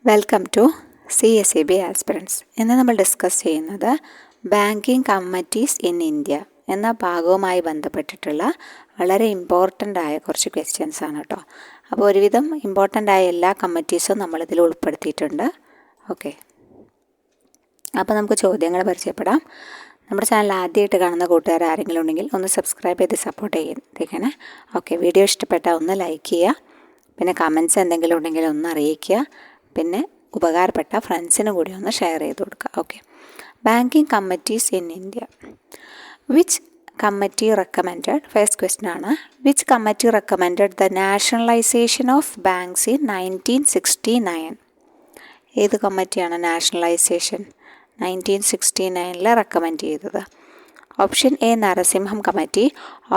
Welcome to CSEB aspirants. ഇന്ന് നമ്മൾ discuss ചെയ്യുന്നത് ബാങ്കിങ് കമ്മിറ്റീസ് ഇൻ ഇന്ത്യ എന്ന ഭാഗവുമായി ബന്ധപ്പെട്ടിട്ടുള്ള വളരെ ഇമ്പോർട്ടൻ്റ് ആയ കുറച്ച് ക്വസ്റ്റ്യൻസ് ആണ് കേട്ടോ. അപ്പോൾ ഒരുവിധം ഇമ്പോർട്ടൻ്റ് ആയ എല്ലാ കമ്മിറ്റീസും നമ്മളിതിൽ ഉൾപ്പെടുത്തിയിട്ടുണ്ട്. ഓക്കെ, അപ്പോൾ നമുക്ക് ചോദ്യങ്ങൾ പരിചയപ്പെടാം. നമ്മുടെ ചാനൽ ആദ്യമായിട്ട് കാണുന്ന കൂട്ടുകാർ ആരെങ്കിലും ഉണ്ടെങ്കിൽ ഒന്ന് സബ്സ്ക്രൈബ് ചെയ്ത് സപ്പോർട്ട് ചെയ്തേക്കണേ. ഓക്കെ, വീഡിയോ ഇഷ്ടപ്പെട്ടാൽ ഒന്ന് ലൈക്ക് ചെയ്യുക, പിന്നെ കമൻറ്റ്സ് എന്തെങ്കിലും ഉണ്ടെങ്കിൽ ഒന്ന് അറിയിക്കുക, പിന്നെ ഉപകാരപ്പെട്ട ഫ്രണ്ട്സിന് കൂടി ഒന്ന് ഷെയർ ചെയ്ത് കൊടുക്കുക. Okay, banking committees in India. Which committee recommended, first question ആണ്, which committee recommended the nationalisation of banks in 1969? ഏത് കമ്മിറ്റിയാണ് നാഷണലൈസേഷൻ 1969 റെക്കമെൻഡ് ചെയ്തത്? Option A Narasimham committee,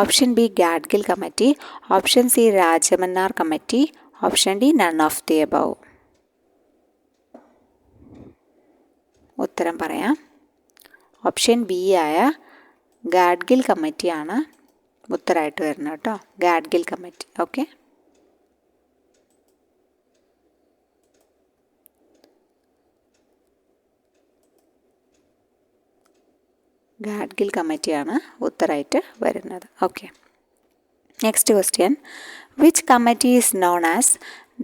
option B Gadgil committee, option C Rajamannar committee, option D none of the above. ഉത്തരം പറയാം. Option B ആയ ഗാഡ്ഗിൽ കമ്മിറ്റിയാണ് ഉത്തരമായിട്ട് വരുന്നത് കേട്ടോ. ഗാഡ്ഗിൽ കമ്മിറ്റി. ഓക്കെ, ഗാഡ്ഗിൽ കമ്മിറ്റിയാണ് ഉത്തരമായിട്ട് വരുന്നത്. Okay, next question, which committee is known as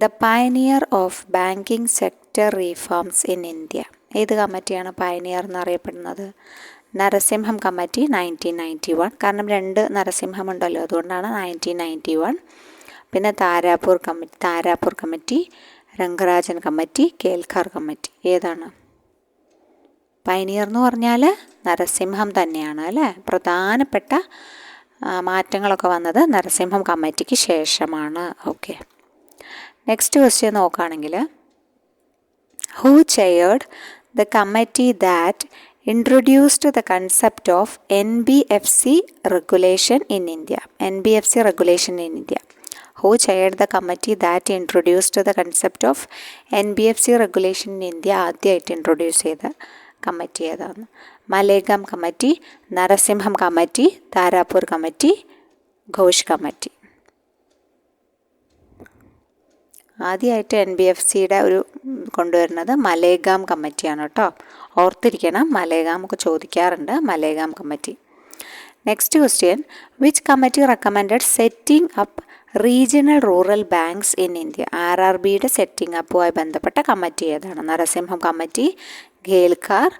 the pioneer of banking sector reforms in India? ഏത് കമ്മിറ്റിയാണ് പയനിയർ എന്നറിയപ്പെടുന്നത്? നരസിംഹം കമ്മിറ്റി 1991, കാരണം 2 നരസിംഹം ഉണ്ടല്ലോ, അതുകൊണ്ടാണ് 1991. പിന്നെ Tarapore committee, Rangarajan committee, Kelkar committee. ഏതാണ്? പയനിയർ എന്ന് പറഞ്ഞാൽ നരസിംഹം തന്നെയാണ് അല്ലേ. പ്രധാനപ്പെട്ട മാറ്റങ്ങളൊക്കെ വന്നത് നരസിംഹം കമ്മിറ്റിക്ക് ശേഷമാണ്. ഓക്കെ, നെക്സ്റ്റ് ക്വസ്റ്റ്യൻ നോക്കുകയാണെങ്കിൽ, who chaired the committee that introduced the concept of NBFC regulation in India? NBFC regulation in India. Who chaired the committee that introduced the concept of NBFC regulation in India? ആദ്യമായിട്ട് introduce ചെയ്ത committee ഏതാണ്? Malegam committee, Narasimham committee, Tarapore committee, Ghosh committee. ആദ്യമായിട്ട് NBFCയുടെ കൊണ്ടുവരുന്നത് മലേഗാം കമ്മിറ്റിയാണ് കേട്ടോ. ഓർത്തിരിക്കണം, മലേഗാം ഒക്കെ ചോദിക്കാറുണ്ട്, Malegam committee. Next question, which committee recommended setting up regional rural banks in India? RRBയുടെ സെറ്റിംഗ് അപ്പുമായി ബന്ധപ്പെട്ട കമ്മിറ്റി ഏതാണ്? Narasimham committee, Kelkar,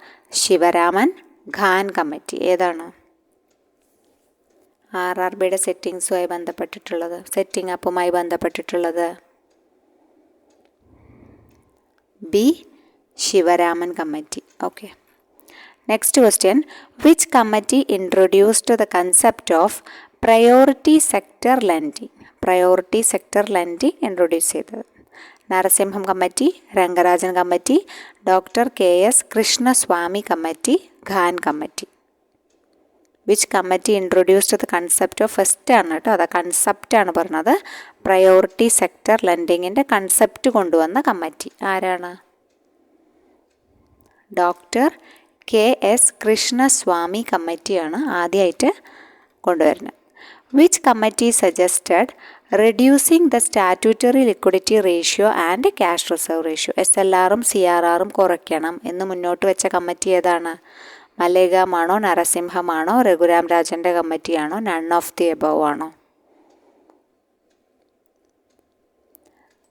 Sivaraman, Khan committee. ഏതാണ് RRBയുടെ സെറ്റിംഗ് അപ്പുമായി ബന്ധപ്പെട്ടിട്ടുള്ളത്? B, Sivaraman committee. Okay, next question, which committee introduced the concept of priority sector lending? Priority sector lending introduce ചെയ്തത്? Narasimham committee, Rangarajan committee, doctor KS Krishnaswamy committee, Khan committee. Which committee introduced the concept of, first ആണ് കേട്ടോ, അത് കൺസെപ്റ്റാണ് പറഞ്ഞത്. Priority sector ലെൻഡിങ്ങിൻ്റെ concept കൊണ്ടുവന്ന committee ആരാണ്? Doctor KS Krishnaswamy കമ്മിറ്റിയാണ് ആദ്യമായിട്ട് കൊണ്ടുവരുന്നത്. Which committee suggested reducing the statutory liquidity ratio and cash reserve ratio? SLRഉം CRRഉം കുറയ്ക്കണം എന്ന് മുന്നോട്ട് വെച്ച കമ്മിറ്റി ഏതാണ്? മലേഗാമാണോ, നരസിംഹമാണോ, രഘുരാം രാജൻ്റെ കമ്മിറ്റിയാണോ, നൺ ഓഫ് ദി എബവ് ആണോ?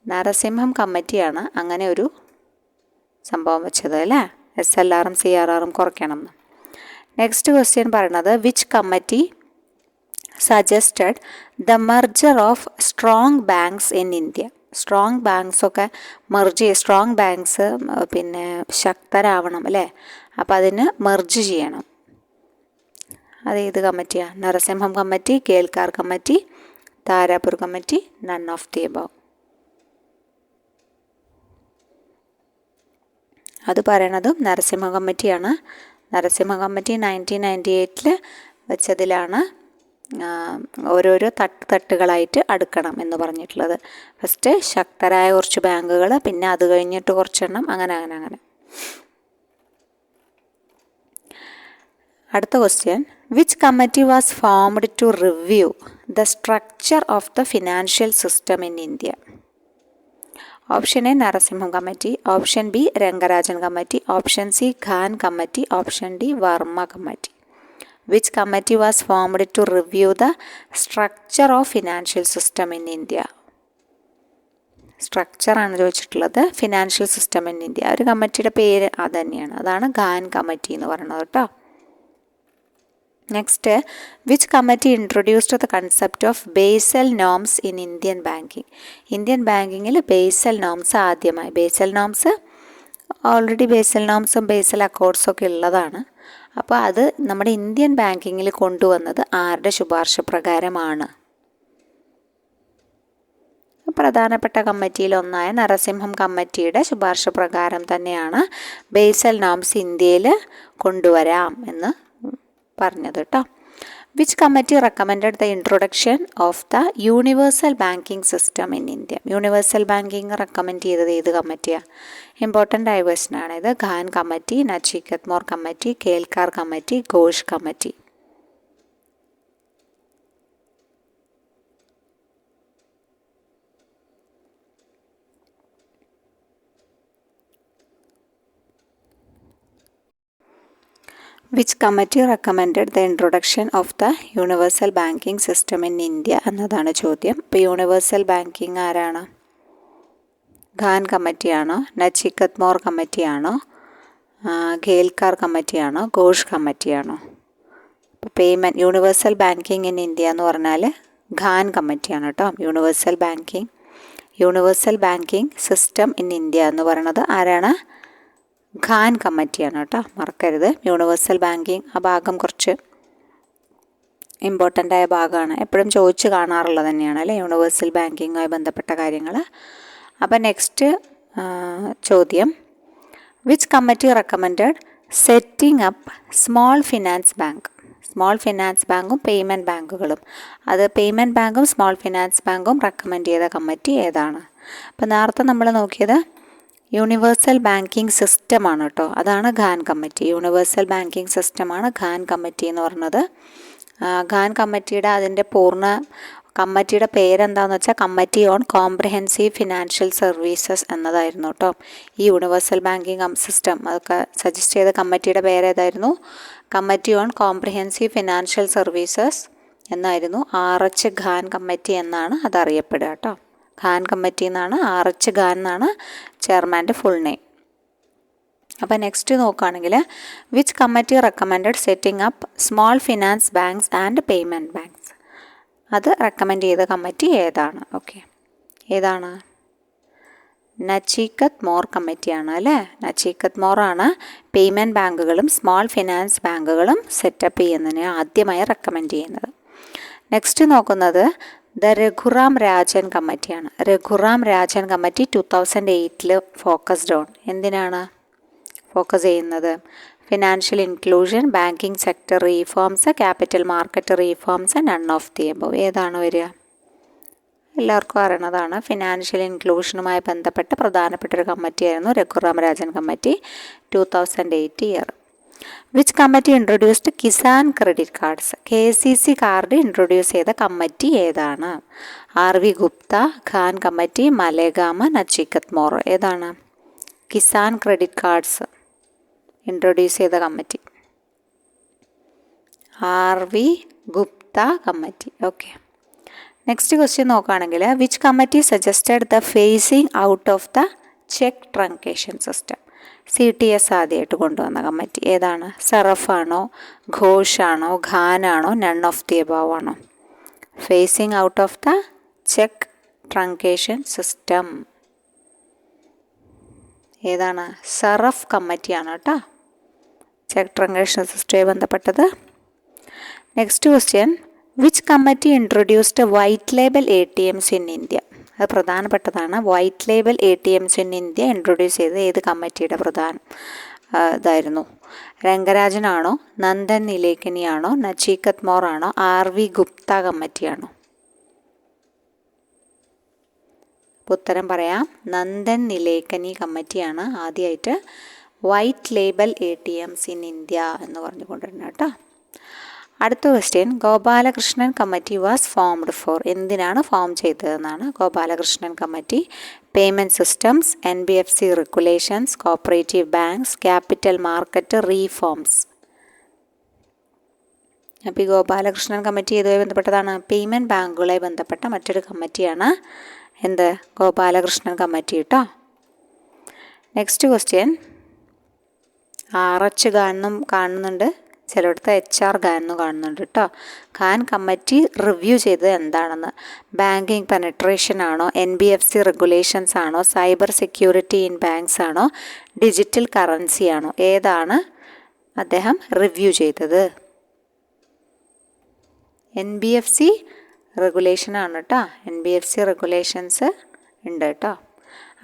നരസിംഹം കമ്മിറ്റിയാണ് അങ്ങനെ ഒരു സംഭവം വെച്ചത് അല്ലേ, SLRഉം CRRഉം കുറയ്ക്കണം എന്ന്. നെക്സ്റ്റ് ക്വസ്റ്റ്യൻ പറയുന്നത്, which committee suggested the merger of strong banks in India? Strong banks ഒക്കെ സ്ട്രോങ് ബാങ്ക്സ് പിന്നെ ശക്തരാവണം അല്ലേ, അപ്പോൾ അതിന് മെർജ് ചെയ്യണം. അത് ഏത് കമ്മിറ്റിയാണ്? Narasimham committee, Kelkar committee, Tarapore committee, none of the above. അത് പറയണതും നരസിംഹ കമ്മിറ്റിയാണ്. നരസിംഹ കമ്മിറ്റി 1998 വെച്ചതിലാണ് ഓരോരോ തട്ടുകളായിട്ട് അടുക്കണം എന്ന് പറഞ്ഞിട്ടുള്ളത്. ഫസ്റ്റ് ശക്തരായ കുറച്ച് ബാങ്കുകൾ, പിന്നെ അത് കഴിഞ്ഞിട്ട് കുറച്ചെണ്ണം, അങ്ങനെ. അടുത്ത question, which committee was formed to review the structure of the financial system in India? Option A Narasimham committee, option B Rangarajan committee, option C Khan committee, option D Varma committee. Which committee was formed to review the structure of financial system in India? സ്ട്രക്ചറാണ് ചോദിച്ചിട്ടുള്ളത്, financial system in India. ഒരു കമ്മിറ്റിയുടെ പേര് അത് തന്നെയാണ്, അതാണ് Khan committee എന്ന് പറയുന്നത് കേട്ടോ. Next, which committee introduced the concept of Basel norms in Indian banking? Indian ബാങ്കിങ്ങിൽ ബേസൽ നോംസ് ആദ്യമായി, ബേസൽ നോംസ് ഓൾറെഡി ബേസൽ നോംസും ബേസൽ അക്കോർഡ്സും ഒക്കെ ഉള്ളതാണ്. അപ്പോൾ അത് നമ്മുടെ ഇന്ത്യൻ ബാങ്കിങ്ങിൽ കൊണ്ടുവന്നത് ആരുടെ ശുപാർശ പ്രകാരമാണ്? പ്രധാനപ്പെട്ട കമ്മിറ്റിയിലൊന്നായ നരസിംഹം കമ്മിറ്റിയുടെ ശുപാർശ പ്രകാരം തന്നെയാണ് ബേസൽ നോംസ് ഇന്ത്യയിൽ കൊണ്ടുവരാം എന്ന് പറഞ്ഞത് കേട്ടോ. Which committee recommended the introduction of the universal banking system in India? Universal banking recommend ചെയ്തത് ഏത് കമ്മിറ്റിയാണ്? ഇമ്പോർട്ടൻ്റ് ആയ ക്വസ്റ്റൻ ആണ് ഇത്. Khan committee, Nachiket Mor committee, Kelkar committee, Ghosh committee. Which committee recommended the introduction of the universal banking system in India എന്നതാണ് ചോദ്യം. ഇപ്പോൾ universal banking ആരാണ്? ഖാൻ കമ്മിറ്റിയാണോ, നച്ചിക്കത് മോർ കമ്മിറ്റിയാണോ, ഖേൽക്കാർ കമ്മിറ്റിയാണോ, ഘോഷ് കമ്മിറ്റിയാണോ? ഇപ്പോൾ payment universal banking in India എന്ന് പറഞ്ഞാൽ ഖാൻ കമ്മിറ്റിയാണ് കേട്ടോ. Universal banking system in India എന്ന് പറയുന്നത് ആരാണ്? ഖാൻ കമ്മിറ്റിയാണ് കേട്ടോ, മറക്കരുത്. യൂണിവേഴ്സൽ ബാങ്കിങ് ആ ഭാഗം കുറച്ച് ഇമ്പോർട്ടൻ്റ് ആയ ഭാഗമാണ്, എപ്പോഴും ചോദിച്ച് കാണാറുള്ളത് തന്നെയാണ് അല്ലേ, യൂണിവേഴ്സൽ ബാങ്കിങ്ങുമായി ബന്ധപ്പെട്ട കാര്യങ്ങൾ. അപ്പോൾ നെക്സ്റ്റ് ചോദ്യം, which committee recommended setting up small finance bank? Small finance ബാങ്കും പേയ്മെൻറ്റ് ബാങ്കുകളും, അത് പേയ്മെൻറ്റ് ബാങ്കും സ്മോൾ ഫിനാൻസ് ബാങ്കും റെക്കമെൻഡ് ചെയ്ത കമ്മിറ്റി ഏതാണ്? അപ്പോൾ നേരത്തെ നമ്മൾ നോക്കിയത് യൂണിവേഴ്സൽ ബാങ്കിങ് സിസ്റ്റമാണ് കേട്ടോ, അതാണ് ഖാൻ കമ്മിറ്റി. യൂണിവേഴ്സൽ ബാങ്കിങ് സിസ്റ്റമാണ് ഖാൻ കമ്മിറ്റി എന്ന് പറഞ്ഞത്. ഖാൻ കമ്മിറ്റിയുടെ അതിൻ്റെ കമ്മിറ്റിയുടെ പേരെന്താണെന്ന് വെച്ചാൽ committee on comprehensive financial services എന്നതായിരുന്നു കേട്ടോ. ഈ യൂണിവേഴ്സൽ ബാങ്കിങ് സിസ്റ്റം അതൊക്കെ സജസ്റ്റ് ചെയ്ത കമ്മിറ്റിയുടെ പേരേതായിരുന്നു? Committee on comprehensive financial services എന്നായിരുന്നു. RH ഖാൻ കമ്മിറ്റി എന്നാണ് അതറിയപ്പെടുക കേട്ടോ. ഖാൻ കമ്മിറ്റി എന്നാണ്, RH ഖാൻ എന്നാണ് ചെയർമാൻ്റെ ഫുൾ നെയിം. അപ്പോൾ നെക്സ്റ്റ് നോക്കുകയാണെങ്കിൽ, which committee recommended setting up small finance banks and payment banks? അത് റെക്കമെൻഡ് ചെയ്ത കമ്മിറ്റി ഏതാണ്? ഓക്കെ, ഏതാണ്? നച്ചിക്കത് മോർ കമ്മിറ്റിയാണ് അല്ലേ. നച്ചിക്കത് മോറാണ് പേയ്മെൻറ്റ് ബാങ്കുകളും സ്മോൾ ഫിനാൻസ് ബാങ്കുകളും സെറ്റപ്പ് ചെയ്യുന്നതിന് ആദ്യമായി റെക്കമെൻഡ് ചെയ്യുന്നത്. നെക്സ്റ്റ് നോക്കുന്നത് ദ രഘുറാം രാജൻ കമ്മിറ്റിയാണ്. Raghuram Rajan committee 2008 focused on എന്തിനാണ് ഫോക്കസ് ചെയ്യുന്നത്? Financial inclusion, banking sector reforms, capital market reforms, none of the above. ഏതാണ് വരിക? എല്ലാവർക്കും അറിയണതാണ്. ഫിനാൻഷ്യൽ ഇൻക്ലൂഷനുമായി ബന്ധപ്പെട്ട പ്രധാനപ്പെട്ട ഒരു കമ്മിറ്റിയായിരുന്നു Raghuram Rajan committee, 2008 year. Which committee introduced Kisan credit cards? KCC card introduce ചെയ്ത കമ്മിറ്റി ഏതാണ്? RV Gupta, Khan committee, Malegam, Nachiket Mor. ഏതാണ്? കിസാൻ ക്രെഡിറ്റ് കാർഡ്സ് ഇൻട്രൊഡ്യൂസ് ചെയ്ത committee RV Gupta committee. Okay, next question നോക്കുകയാണെങ്കിൽ, which committee suggested the phasing out of the cheque truncation system? CTS ആദ്യമായിട്ട് കൊണ്ടുവന്ന committee ഏതാണ്? സറഫാണോ, ഘോഷാണോ, ഖാനാണോ, നൺ ഓഫ് ദി എബവ് ആണോ? Phasing out of the cheque truncation system ഏതാണ്? സറഫ് കമ്മിറ്റിയാണ് കേട്ടോ, ചെക്ക് ട്രങ്കേഷൻ സിസ്റ്റവുമായി ബന്ധപ്പെട്ടത്. Next question, which committee introduced white label ATMs in India? അത് പ്രധാനപ്പെട്ടതാണ്. White label ATMs in India introduce ചെയ്തത് ഏത് കമ്മിറ്റിയുടെ ഇതായിരുന്നു? രംഗരാജനാണോ, നന്ദൻ നിലേക്കനിയാണോ, നച്ചിക്കത് മോർ ആണോ, RV ഗുപ്ത കമ്മിറ്റിയാണോ? ഉത്തരം പറയാം, നന്ദൻ നിലേക്കനി കമ്മിറ്റിയാണ് ആദ്യമായിട്ട് white label ATMs in India എന്ന് പറഞ്ഞുകൊണ്ടിരുന്നത് കേട്ടോ. അടുത്ത question, Gopalakrishnan committee was formed for? എന്തിനാണ് ഫോം ചെയ്തതെന്നാണ്. Gopalakrishnan committee payment systems, NBFC regulations, cooperative banks, capital market reforms. അപ്പോൾ ഈ ഗോപാലകൃഷ്ണൻ കമ്മിറ്റി ഇതുമായി ബന്ധപ്പെട്ടതാണ്, പേയ്മെൻറ്റ് ബാങ്കുകളുമായി ബന്ധപ്പെട്ട മറ്റൊരു കമ്മിറ്റിയാണ് എന്ത്, ഗോപാലകൃഷ്ണൻ കമ്മിറ്റി കേട്ടോ. നെക്സ്റ്റ് ക്വസ്റ്റ്യൻ, RH ഖാനും കാണുന്നുണ്ട്, ചിലയിടത്ത് HR ഖാനും കാണുന്നുണ്ട് കേട്ടോ. ഖാൻ കമ്മിറ്റി റിവ്യൂ ചെയ്തത് എന്താണെന്ന്, ബാങ്കിങ് പെനട്രേഷൻ ആണോ, NBFC റെഗുലേഷൻസ് ആണോ, സൈബർ സെക്യൂരിറ്റി ഇൻ ബാങ്ക്സ് ആണോ, ഡിജിറ്റൽ കറൻസി ആണോ, ഏതാണ് അദ്ദേഹം റിവ്യൂ ചെയ്തത്? NBFC റെഗുലേഷൻ ആണ് കേട്ടോ, NBFC റെഗുലേഷൻസ് ഉണ്ട് കേട്ടോ.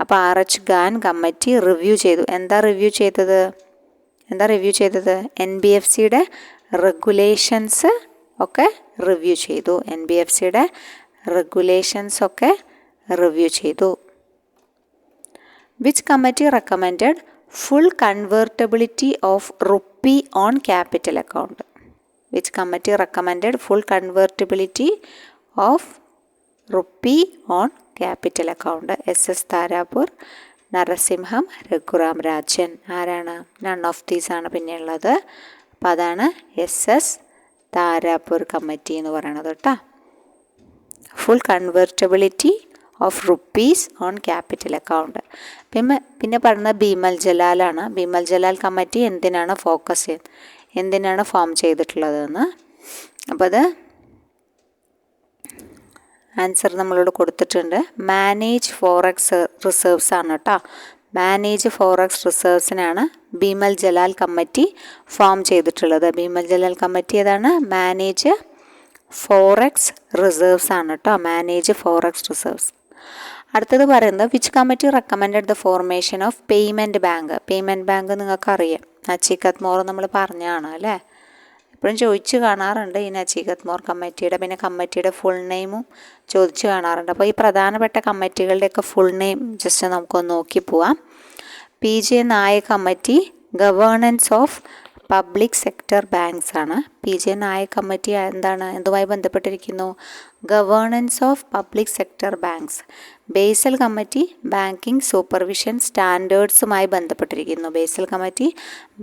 അപ്പോൾ RH ഖാൻ കമ്മിറ്റി റിവ്യൂ ചെയ്തു. എന്താ റിവ്യൂ ചെയ്തത്? NBFCയുടെ റെഗുലേഷൻസ് ഒക്കെ റിവ്യൂ ചെയ്തു. NBFCയുടെ റെഗുലേഷൻസ് ഒക്കെ റിവ്യൂ ചെയ്തു. Which committee recommended full convertibility of rupee on capital account? Which committee recommended full convertibility of rupee on capital account? SS Tarapore, Narasimham, Raghuram Rajan. ആരാണ്? നൺ ഓഫ് ദീസ് ആണ് പിന്നെ ഉള്ളത്. അപ്പോൾ അതാണ് SS താരാപൂർ കമ്മിറ്റി എന്ന് പറയുന്നത് കേട്ടോ. Full convertibility of rupees on capital account. പിന്നെ പറയുന്നത് ബീമൽ ജലാലാണ്. ബീമൽ ജലാൽ കമ്മിറ്റി എന്തിനാണ് ഫോം ചെയ്തിട്ടുള്ളതെന്ന്. അപ്പോൾ അത് ആൻസർ നമ്മളോട് കൊടുത്തിട്ടുണ്ട്. മാനേജ് ഫോറക്സ് റിസർവ്സ് ആണ് കേട്ടോ. മാനേജ് ഫോറക്സ് റിസർവ്സിനാണ് ബീമൽ ജലാൽ കമ്മിറ്റി ഫോം ചെയ്തിട്ടുള്ളത്. ബീമൽ ജലാൽ കമ്മിറ്റി ഏതാണ്? മാനേജ് ഫോറക്സ് റിസർവ്സ് ആണ് കേട്ടോ. Manage forex reserves. അടുത്തത് പറയുന്നത് which committee recommended the formation of payment bank? Payment bank നിങ്ങൾക്കറിയാം, നച്ചികത് മോർ നമ്മൾ പറഞ്ഞതാണ് അല്ലേ. എപ്പോഴും ചോദിച്ചു കാണാറുണ്ട് ഈ നച്ചികത് മോർ കമ്മിറ്റിയുടെ. പിന്നെ കമ്മിറ്റിയുടെ ഫുൾ നെയിമും ചോദിച്ചു കാണാറുണ്ട്. അപ്പോൾ ഈ പ്രധാനപ്പെട്ട കമ്മിറ്റികളുടെയൊക്കെ ഫുൾ നെയിം ജസ്റ്റ് നമുക്കൊന്ന് നോക്കി പോവാം. PJ Nayak committee governance of public sector banks ആണ്. PJ നായക് കമ്മിറ്റി എന്തുമായി ബന്ധപ്പെട്ടിരിക്കുന്നു? Governance of public sector banks. Basel committee banking supervision സ്റ്റാൻഡേർഡ്സുമായി ബന്ധപ്പെട്ടിരിക്കുന്നു. ബേസൽ കമ്മിറ്റി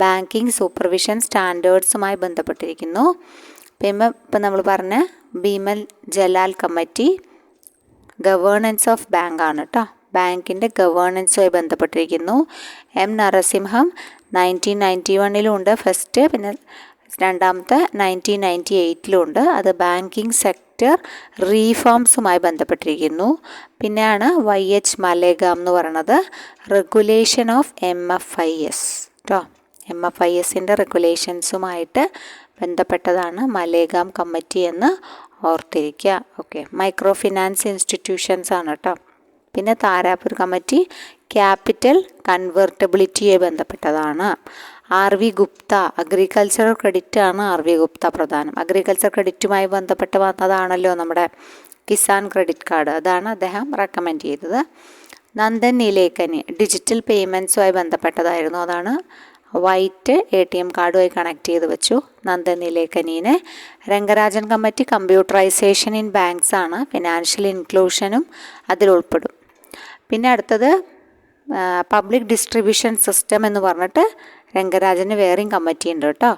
ബാങ്കിങ് സൂപ്പർവിഷൻ സ്റ്റാൻഡേർഡ്സുമായി ബന്ധപ്പെട്ടിരിക്കുന്നു. പിന്നെ ഇപ്പം നമ്മൾ പറഞ്ഞ Bimal Jalan committee governance of bank ആണ് കേട്ടോ. ബാങ്കിൻ്റെ ഗവേണൻസുമായി ബന്ധപ്പെട്ടിരിക്കുന്നു. M നരസിംഹം 1991 ഉണ്ട് ഫസ്റ്റ്, പിന്നെ രണ്ടാമത്തെ 1998 ഉണ്ട്. അത് ബാങ്കിങ് സെക്ടർ റീഫോംസുമായി ബന്ധപ്പെട്ടിരിക്കുന്നു. പിന്നെയാണ് YH മലേഗാം എന്ന് പറയുന്നത് റെഗുലേഷൻ ഓഫ് MFIS കേട്ടോ. MFISൻ്റെ റെഗുലേഷൻസുമായിട്ട് ബന്ധപ്പെട്ടതാണ് മലേഗാം കമ്മിറ്റി എന്ന് ഓർത്തിരിക്കുക. ഓക്കെ, മൈക്രോ ഫിനാൻസ് ഇൻസ്റ്റിറ്റ്യൂഷൻസ് ആണ് കേട്ടോ. പിന്നെ താരാപൂർ കമ്മിറ്റി ക്യാപിറ്റൽ കൺവേർട്ടബിലിറ്റിയെ ബന്ധപ്പെട്ടതാണ്. RV ഗുപ്ത അഗ്രികൾച്ചറൽ ക്രെഡിറ്റ് ആണ്. RV ഗുപ്ത പ്രധാനം. അഗ്രികൾച്ചർ ക്രെഡിറ്റുമായി ബന്ധപ്പെട്ട് വന്നതാണല്ലോ നമ്മുടെ കിസാൻ ക്രെഡിറ്റ് കാർഡ്, അതാണ് അദ്ദേഹം റെക്കമെൻഡ് ചെയ്തത്. നന്ദൻ നീലേക്കനി ഡിജിറ്റൽ പേയ്മെൻറ്റ്സുമായി ബന്ധപ്പെട്ടതായിരുന്നു, അതാണ് വൈറ്റ് ATM കാർഡുമായി കണക്ട് ചെയ്ത് വെച്ചു നന്ദൻ നീലേക്കനീനെ. Rangarajan committee computerisation in banks ആണ്. ഫിനാൻഷ്യൽ ഇൻക്ലൂഷനും അതിൽ ഉൾപ്പെടും. പിന്നെ അടുത്തത് പബ്ലിക് ഡിസ്ട്രിബ്യൂഷൻ സിസ്റ്റം എന്ന് പറഞ്ഞിട്ട് രംഗരാജന് വേറെയും കമ്മിറ്റി ഉണ്ട് കേട്ടോ.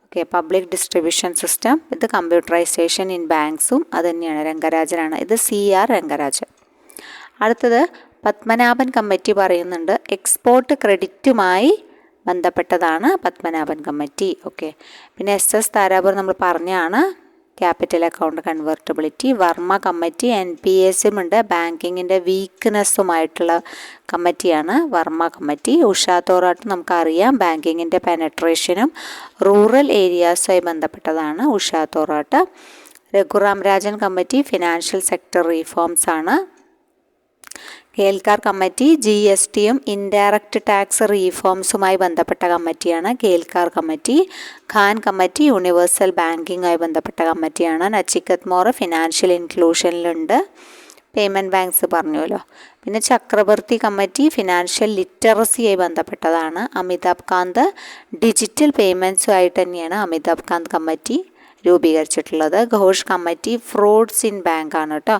ഓക്കെ, പബ്ലിക് ഡിസ്ട്രിബ്യൂഷൻ സിസ്റ്റം ഇത് കമ്പ്യൂട്ടറൈസേഷൻ ഇൻ ബാങ്ക്സും അത് തന്നെയാണ്, രംഗരാജനാണ്. ഇത് CR രംഗരാജൻ. അടുത്തത് പത്മനാഭൻ കമ്മിറ്റി പറയുന്നുണ്ട് എക്സ്പോർട്ട് ക്രെഡിറ്റുമായി ബന്ധപ്പെട്ടതാണ് പത്മനാഭൻ കമ്മിറ്റി. ഓക്കെ, പിന്നെ SS താരാപൂർ നമ്മൾ പറഞ്ഞാണ് capital account convertibility. Varma committee NPSും ഉണ്ട്, ബാങ്കിങ്ങിൻ്റെ വീക്ക്നെസ്സുമായിട്ടുള്ള കമ്മിറ്റിയാണ് വർമ്മ കമ്മിറ്റി. ഉഷാ തോറാട്ട് നമുക്കറിയാം ബാങ്കിങ്ങിൻ്റെ പെനട്രേഷനും റൂറൽ ഏരിയാസുമായി ബന്ധപ്പെട്ടതാണ് Usha Thorat. Raghuram Rajan committee financial sector reforms ആണ്. കേൽക്കാർ കമ്മിറ്റി GSTയും ഇൻഡയറക്റ്റ് ടാക്സ് റീഫോംസുമായി ബന്ധപ്പെട്ട കമ്മിറ്റിയാണ് Kelkar committee. Khan committee universal ബാങ്കിങ്ങുമായി ബന്ധപ്പെട്ട കമ്മിറ്റിയാണ്. നച്ചികത് മോർ ഫിനാൻഷ്യൽ ഇൻക്ലൂഷനിലുണ്ട്. പേയ്മെൻറ്റ് ബാങ്ക്സ് പറഞ്ഞുവല്ലോ. പിന്നെ ചക്രവർത്തി കമ്മിറ്റി ഫിനാൻഷ്യൽ ലിറ്ററസിയായി ബന്ധപ്പെട്ടതാണ്. അമിതാഭ് കാന്ത് ഡിജിറ്റൽ പേയ്മെൻറ്റ്സുമായിട്ട് തന്നെയാണ് അമിതാഭ് കാന്ത് കമ്മിറ്റി. രൂപീകരിച്ചിട്ടുള്ളത്. Ghosh committee frauds in bank ആണ് കേട്ടോ.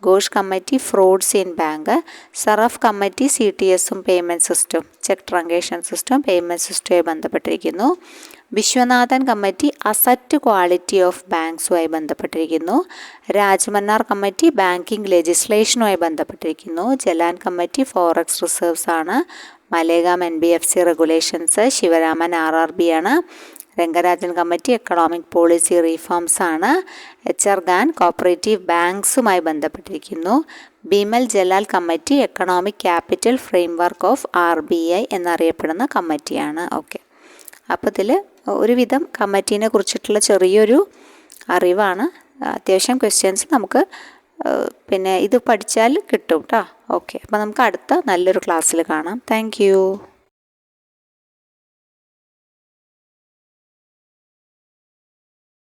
Ghosh committee frauds in bank. Saraf committee CTSഉം payment system, cheque transaction system, payment സിസ്റ്റവുമായി ബന്ധപ്പെട്ടിരിക്കുന്നു. Viswanathan committee asset quality of ബാങ്ക്സുമായി ബന്ധപ്പെട്ടിരിക്കുന്നു. രാജ്മന്നാർ കമ്മിറ്റി ബാങ്കിങ് ലെജിസ്ലേഷനുമായി ബന്ധപ്പെട്ടിരിക്കുന്നു. ജലാൻ കമ്മിറ്റി ഫോറക്സ് റിസർവ്സ് ആണ്. മലേഗാം NBFC റെഗുലേഷൻസ്. ശിവരാമൻ RRB ആണ്. Rangarajan committee economic policy reforms ആണ്. HR ഗാൻ കോപ്പറേറ്റീവ് ബാങ്ക്സുമായി ബന്ധപ്പെട്ടിരിക്കുന്നു. Bimal Jalal committee economic capital framework of RBI എന്നറിയപ്പെടുന്ന കമ്മിറ്റിയാണ്. ഓക്കെ, അപ്പോൾ ഇതിൽ ഒരുവിധം കമ്മിറ്റീനെ കുറിച്ചിട്ടുള്ള ചെറിയൊരു അറിവാണ്. അത്യാവശ്യം ക്വസ്റ്റ്യൻസ് നമുക്ക് പിന്നെ ഇത് പഠിച്ചാൽ കിട്ടും കേട്ടോ. ഓക്കെ, അപ്പോൾ നമുക്ക് അടുത്ത നല്ലൊരു ക്ലാസ്സിൽ കാണാം. താങ്ക്